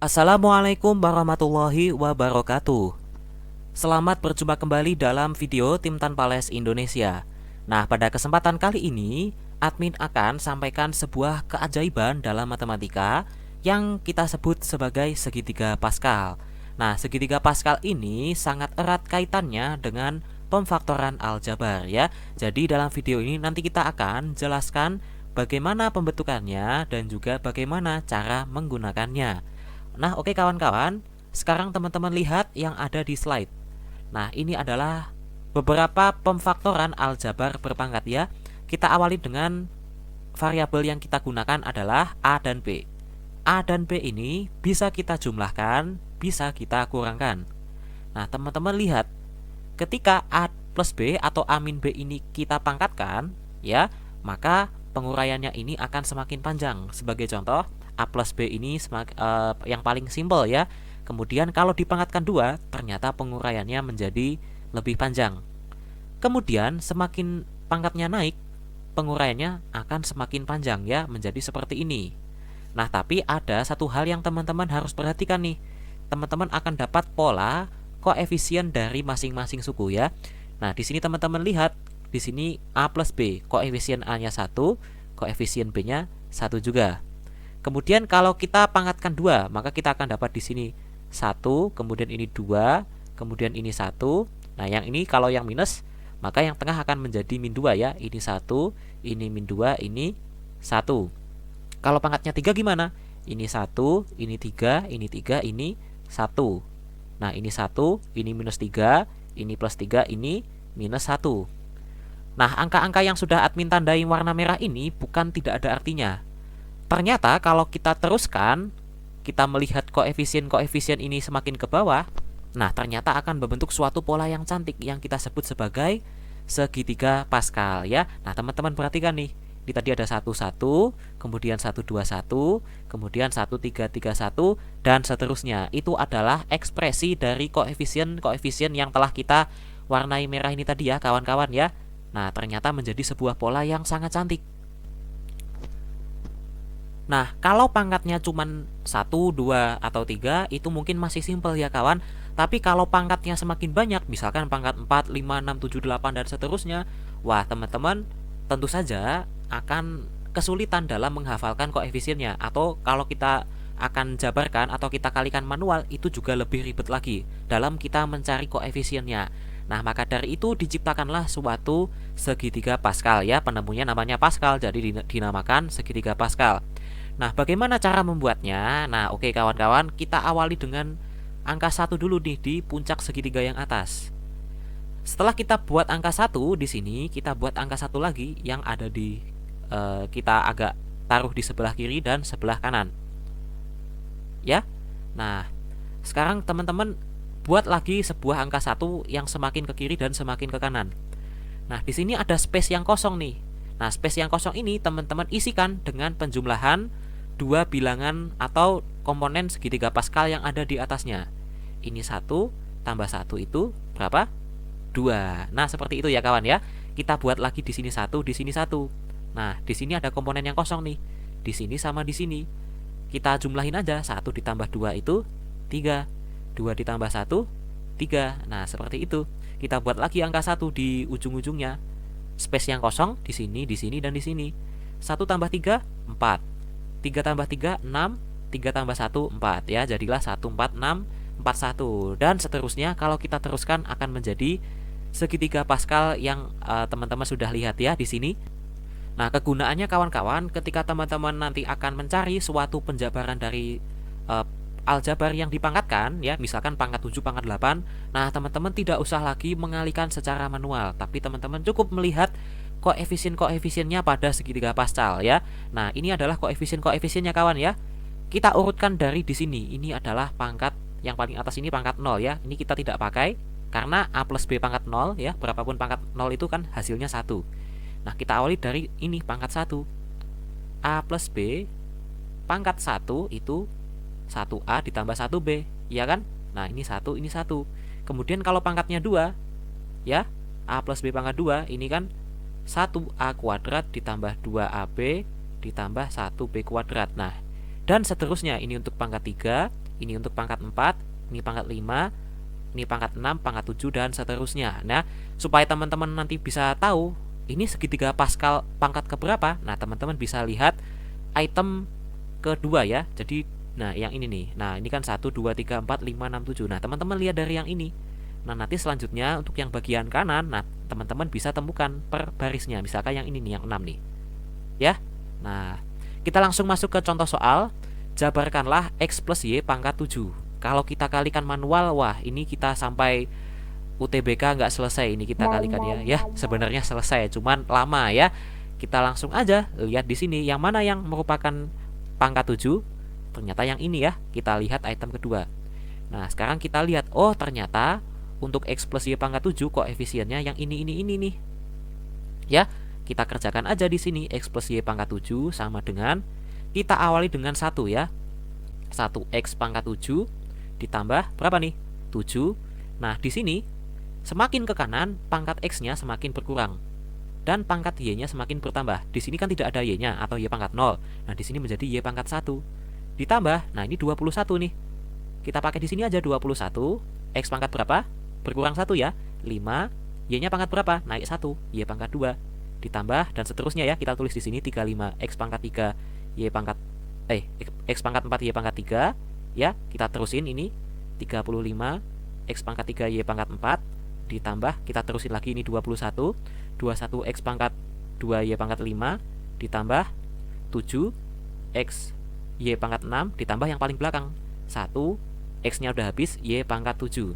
Assalamualaikum warahmatullahi wabarakatuh. Selamat berjumpa kembali dalam video Tim Tanpa Les Indonesia. Nah, pada kesempatan kali ini, admin akan sampaikan sebuah keajaiban dalam matematika yang kita sebut sebagai segitiga Pascal. Nah, segitiga Pascal ini sangat erat kaitannya dengan pemfaktoran aljabar ya. Jadi dalam video ini nanti kita akan jelaskan bagaimana pembentukannya dan juga bagaimana cara menggunakannya. Nah, oke kawan-kawan, sekarang teman-teman lihat yang ada di slide. Nah, ini adalah beberapa pemfaktoran aljabar berpangkat ya. Kita awali dengan variabel yang kita gunakan adalah A dan B. A dan B ini bisa kita jumlahkan, bisa kita kurangkan. Nah, teman-teman lihat, ketika A plus B atau A min B ini kita pangkatkan, ya, maka penguraiannya ini akan semakin panjang. Sebagai contoh, A plus B ini yang paling simpel ya. Kemudian kalau dipangkatkan 2, ternyata penguraiannya menjadi lebih panjang. Kemudian semakin pangkatnya naik, penguraiannya akan semakin panjang ya, menjadi seperti ini. Nah, tapi ada satu hal yang teman-teman harus perhatikan nih. Teman-teman akan dapat pola koefisien dari masing-masing suku ya. Nah, di sini teman-teman lihat, di sini A plus B, koefisien A-nya 1, koefisien B-nya 1 juga. Kemudian kalau kita pangkatkan 2, maka kita akan dapat di sini 1, kemudian ini 2, kemudian ini 1. Nah, yang ini kalau yang minus, maka yang tengah akan menjadi min 2 ya. Ini 1, ini min 2, ini 1. Kalau pangkatnya 3 gimana? Ini 1, ini 3, ini 3, ini 1. Nah, ini 1, ini minus 3, ini plus 3, ini minus 1. Nah, angka-angka yang sudah admin tandai warna merah ini bukan tidak ada artinya. Ternyata kalau kita teruskan, kita melihat koefisien-koefisien ini semakin ke bawah, nah ternyata akan membentuk suatu pola yang cantik yang kita sebut sebagai segitiga Pascal ya. Nah, teman-teman perhatikan nih. Ini tadi ada 1 1, kemudian 1 2 1, kemudian 1 3 3 1 dan seterusnya. Itu adalah ekspresi dari koefisien-koefisien yang telah kita warnai merah ini tadi ya, kawan-kawan ya. Nah, ternyata menjadi sebuah pola yang sangat cantik. Nah, kalau pangkatnya cuma 1, 2, atau 3, itu mungkin masih simpel ya kawan. Tapi kalau pangkatnya semakin banyak, misalkan pangkat 4, 5, 6, 7, 8, dan seterusnya, wah teman-teman tentu saja akan kesulitan dalam menghafalkan koefisiennya. Atau kalau kita akan jabarkan atau kita kalikan manual, itu juga lebih ribet lagi dalam kita mencari koefisiennya. Nah, maka dari itu diciptakanlah suatu segitiga Pascal ya. Penemunya namanya Pascal, jadi dinamakan segitiga Pascal. Nah, bagaimana cara membuatnya? Nah, oke kawan-kawan, kita awali dengan angka 1 dulu nih di puncak segitiga yang atas. Setelah kita buat angka 1 di sini, kita buat angka 1 lagi yang ada di kita agak taruh di sebelah kiri dan sebelah kanan. Ya. Nah, sekarang teman-teman buat lagi sebuah angka 1 yang semakin ke kiri dan semakin ke kanan. Nah, di sini ada space yang kosong nih. Nah, space yang kosong ini teman-teman isikan dengan penjumlahan dua bilangan atau komponen segitiga Pascal yang ada di atasnya. Ini 1 tambah 1 itu berapa? 2. Nah, seperti itu ya kawan ya. Kita buat lagi di sini 1, di sini 1. Nah, di sini ada komponen yang kosong nih. Di sini sama di sini. Kita jumlahin aja, 1 ditambah 2 itu 3. 2 ditambah 1 3. Nah, seperti itu. Kita buat lagi angka 1 di ujung-ujungnya. Space yang kosong di sini, dan di sini. 1 tambah 3 4. 3 tambah 3 6, 3 tambah 1 4 ya. Jadilah 1 4 6 4 1 dan seterusnya. Kalau kita teruskan akan menjadi segitiga Pascal yang teman-teman sudah lihat ya di sini. Nah, kegunaannya kawan-kawan ketika teman-teman nanti akan mencari suatu penjabaran dari aljabar yang dipangkatkan ya, misalkan pangkat 7, pangkat 8. Nah, teman-teman tidak usah lagi mengalihkan secara manual, tapi teman-teman cukup melihat koefisien-koefisiennya pada segitiga Pascal ya. Nah, ini adalah koefisien-koefisiennya kawan ya. Kita urutkan dari di sini. Ini adalah pangkat yang paling atas, ini pangkat 0 ya. Ini kita tidak pakai karena A plus B pangkat 0 ya. Berapapun pangkat 0 itu kan hasilnya 1. Nah, kita awali dari ini pangkat 1. A plus B pangkat 1 itu 1A ditambah 1B, ya kan? Nah, ini 1, ini 1. Kemudian kalau pangkatnya 2 ya, A plus B pangkat 2 ini kan 1A kuadrat ditambah 2AB ditambah 1B kuadrat. Nah, dan seterusnya. Ini untuk pangkat 3, Ini untuk pangkat 4, ini pangkat 5, ini pangkat 6, pangkat 7, dan seterusnya. Nah, supaya teman-teman nanti bisa tahu ini segitiga Pascal pangkat keberapa, nah teman-teman bisa lihat item kedua ya. Jadi, nah yang ini nih. Nah, ini kan 1, 2, 3, 4, 5, 6, 7. Nah, teman-teman lihat dari yang ini. Nah, nanti selanjutnya untuk yang bagian kanan, nah teman-teman bisa temukan per barisnya. Misalkan yang ini nih, yang 6 nih. Ya. Nah, kita langsung masuk ke contoh soal. Jabarkanlah X plus Y pangkat 7. Kalau kita kalikan manual, wah ini kita sampai UTBK nggak selesai. Ini kita kalikan ya. Ya, sebenarnya selesai, cuman lama ya. Kita langsung aja lihat di sini yang mana yang merupakan pangkat 7. Ternyata yang ini ya. Kita lihat item kedua. Nah, sekarang kita lihat, oh ternyata untuk X plus Y pangkat 7 koefisiennya yang ini nih. Ya, kita kerjakan aja di sini. X plus Y pangkat 7 sama dengan, kita awali dengan 1 ya. 1x pangkat 7 ditambah berapa nih? 7. Nah, di sini semakin ke kanan pangkat x-nya semakin berkurang dan pangkat y-nya semakin bertambah. Di sini kan tidak ada y-nya atau y pangkat 0. Nah, di sini menjadi y pangkat 1. Ditambah, nah ini 21 nih. Kita pakai di sini aja 21. X pangkat berapa? Berkurang 1 ya. 5. Y-nya pangkat berapa? Naik 1. Y pangkat 2. Ditambah dan seterusnya ya. Kita tulis di sini 35. X pangkat 3 Y pangkat X pangkat 4 Y pangkat 3 ya. Kita terusin ini 35 X pangkat 3 Y pangkat 4 ditambah, kita terusin lagi ini 21 X pangkat 2 Y pangkat 5 ditambah 7 X Y pangkat 6 ditambah yang paling belakang 1 X nya udah habis Y pangkat 7.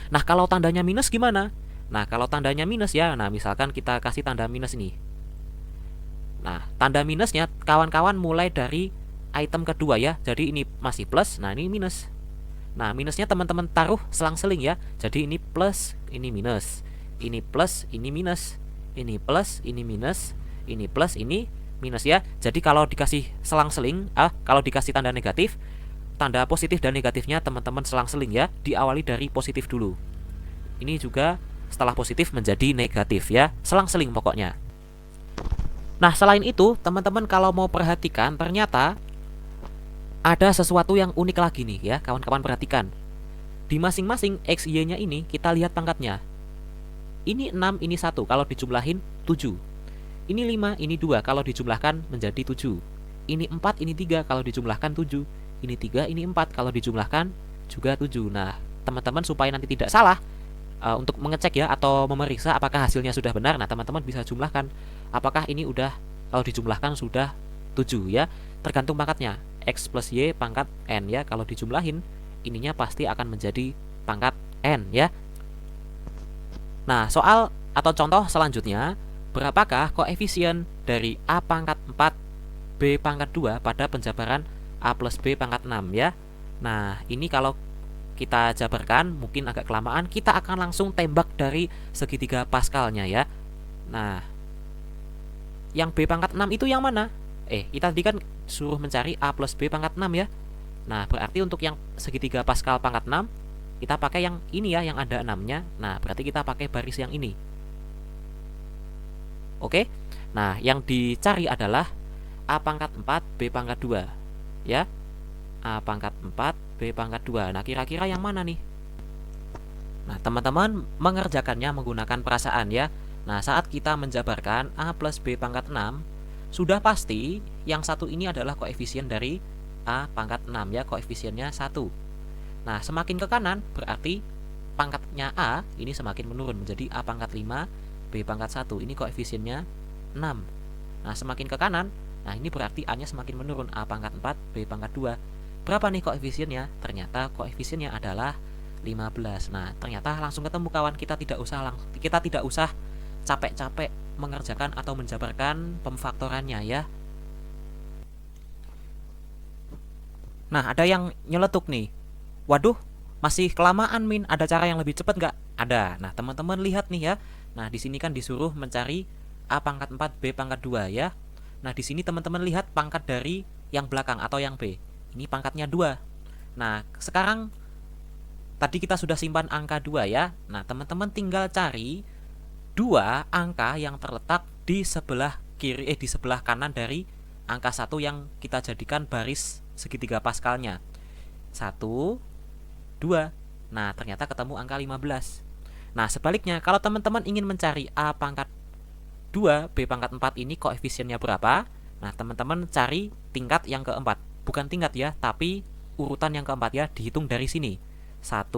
Nah, kalau tandanya minus gimana? Nah, kalau tandanya minus ya, nah misalkan kita kasih tanda minus ini. Nah, tanda minusnya kawan-kawan mulai dari item kedua ya. Jadi ini masih plus, nah ini minus. Nah, minusnya teman-teman taruh selang-seling ya. Jadi ini plus, ini minus. Ini plus, ini minus. Ini plus, ini minus. Ini plus, ini minus ya. Jadi kalau dikasih selang-seling, kalau dikasih tanda negatif, tanda positif dan negatifnya teman-teman selang-seling ya. Diawali dari positif dulu. Ini juga setelah positif menjadi negatif ya. Selang-seling pokoknya. Nah, selain itu, teman-teman kalau mau perhatikan, ternyata ada sesuatu yang unik lagi nih ya, kawan-kawan perhatikan. Di masing-masing X, Y-nya ini kita lihat pangkatnya. Ini 6, ini 1, kalau dijumlahin 7. Ini 5, ini 2, kalau dijumlahkan menjadi 7. Ini 4, ini 3, kalau dijumlahkan 7. Ini 3, ini 4, kalau dijumlahkan juga 7. Nah, teman-teman supaya nanti tidak salah, untuk mengecek ya atau memeriksa apakah hasilnya sudah benar, nah teman-teman bisa jumlahkan. Apakah ini udah, kalau dijumlahkan sudah 7 ya. Tergantung pangkatnya. X plus Y pangkat N ya. Kalau dijumlahin, ininya pasti akan menjadi pangkat N ya. Nah, soal atau contoh selanjutnya, berapakah koefisien dari A pangkat 4 B pangkat 2 pada penjabaran A plus B pangkat 6 ya. Nah, ini kalau kita jabarkan mungkin agak kelamaan, kita akan langsung tembak dari segitiga Pascalnya ya. Nah, yang B pangkat 6 itu yang mana? Kita tadi kan suruh mencari A plus B pangkat 6 ya. Nah, berarti untuk yang segitiga Pascal pangkat 6, kita pakai yang ini ya, yang ada 6-nya. Nah, berarti kita pakai baris yang ini. Oke. Nah, yang dicari adalah A pangkat 4 B pangkat 2 ya. A pangkat 4 B pangkat 2. Nah, kira-kira yang mana nih? Nah, teman-teman mengerjakannya menggunakan perasaan ya. Nah, saat kita menjabarkan A plus B pangkat 6, sudah pasti yang satu ini adalah koefisien dari A pangkat 6 ya, koefisiennya 1. Nah, semakin ke kanan berarti pangkatnya A ini semakin menurun menjadi A pangkat 5 B pangkat 1. Ini koefisiennya 6. Nah, semakin ke kanan, nah ini berarti A nya semakin menurun, A pangkat 4 B pangkat 2. Berapa nih koefisiennya? Ternyata koefisiennya adalah 15. Nah, ternyata langsung ketemu kawan. Kita tidak usah capek-capek mengerjakan atau menjabarkan pemfaktorannya ya. Nah, ada yang nyeletuk nih. Waduh, masih kelamaan Min. Ada cara yang lebih cepat nggak? Ada. Nah, teman-teman lihat nih ya. Nah, di sini kan disuruh mencari A pangkat 4 B pangkat 2 ya. Nah, di sini teman-teman lihat pangkat dari yang belakang atau yang B. Ini pangkatnya 2. Nah, sekarang tadi kita sudah simpan angka 2 ya. Nah, teman-teman tinggal cari 2 angka yang terletak di sebelah kiri di sebelah kanan dari angka 1 yang kita jadikan baris segitiga Pascalnya. 1, 2. Nah, ternyata ketemu angka 15. Nah, sebaliknya kalau teman-teman ingin mencari A pangkat 2, B pangkat 4 ini koefisiennya berapa? Nah, teman-teman cari tingkat yang keempat. Bukan tingkat ya, tapi urutan yang keempat ya, dihitung dari sini. 1,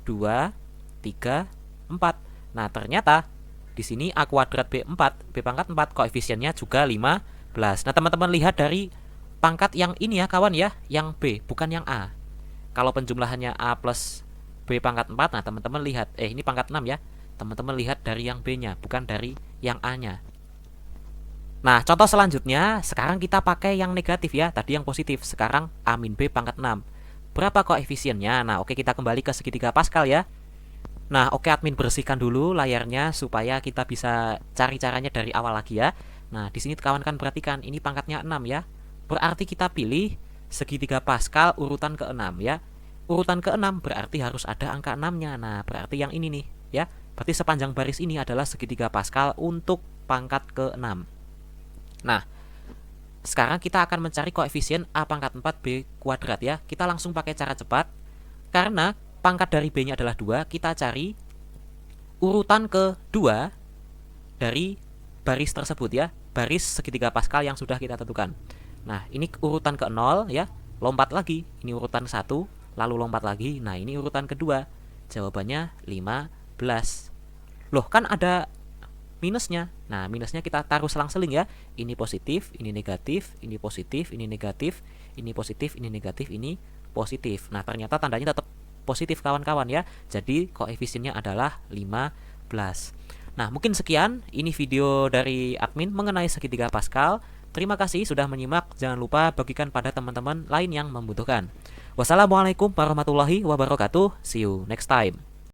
2, 3, 4. Nah, ternyata di sini A kuadrat B4, B pangkat 4 koefisiennya juga 15. Nah, teman-teman lihat dari pangkat yang ini ya kawan ya, yang B, bukan yang A. Kalau penjumlahannya A plus B pangkat 4, nah teman-teman lihat, ini pangkat 6 ya. Teman-teman lihat dari yang B-nya, bukan dari yang A-nya. Nah, contoh selanjutnya, sekarang kita pakai yang negatif ya. Tadi yang positif, sekarang A min B pangkat 6. Berapa koefisiennya? Nah, oke, kita kembali ke segitiga Pascal ya. Nah, oke, admin bersihkan dulu layarnya supaya kita bisa cari caranya dari awal lagi ya. Nah, di sini kawan kan perhatikan, ini pangkatnya 6 ya. Berarti kita pilih segitiga Pascal urutan ke-6 ya. Urutan ke-6 berarti harus ada angka 6-nya. Nah, berarti yang ini nih ya. Berarti sepanjang baris ini adalah segitiga Pascal untuk pangkat ke-6. Nah, sekarang kita akan mencari koefisien A pangkat 4 B kuadrat ya. Kita langsung pakai cara cepat. Karena pangkat dari B-nya adalah 2, kita cari urutan ke-2 dari baris tersebut ya. Baris segitiga Pascal yang sudah kita tentukan. Nah, ini urutan ke-0 ya. Lompat lagi, ini urutan 1, lalu lompat lagi. Nah, ini urutan kedua. Jawabannya 15. Loh, kan ada minusnya. Nah, minusnya kita taruh selang-seling ya. Ini positif, ini negatif, ini positif, ini negatif, ini positif, ini negatif, ini positif. Nah, ternyata tandanya tetap positif kawan-kawan ya. Jadi koefisiennya adalah 15. Nah, mungkin sekian ini video dari admin mengenai segitiga Pascal. Terima kasih sudah menyimak. Jangan lupa bagikan pada teman-teman lain yang membutuhkan. Wassalamualaikum warahmatullahi wabarakatuh. See you next time.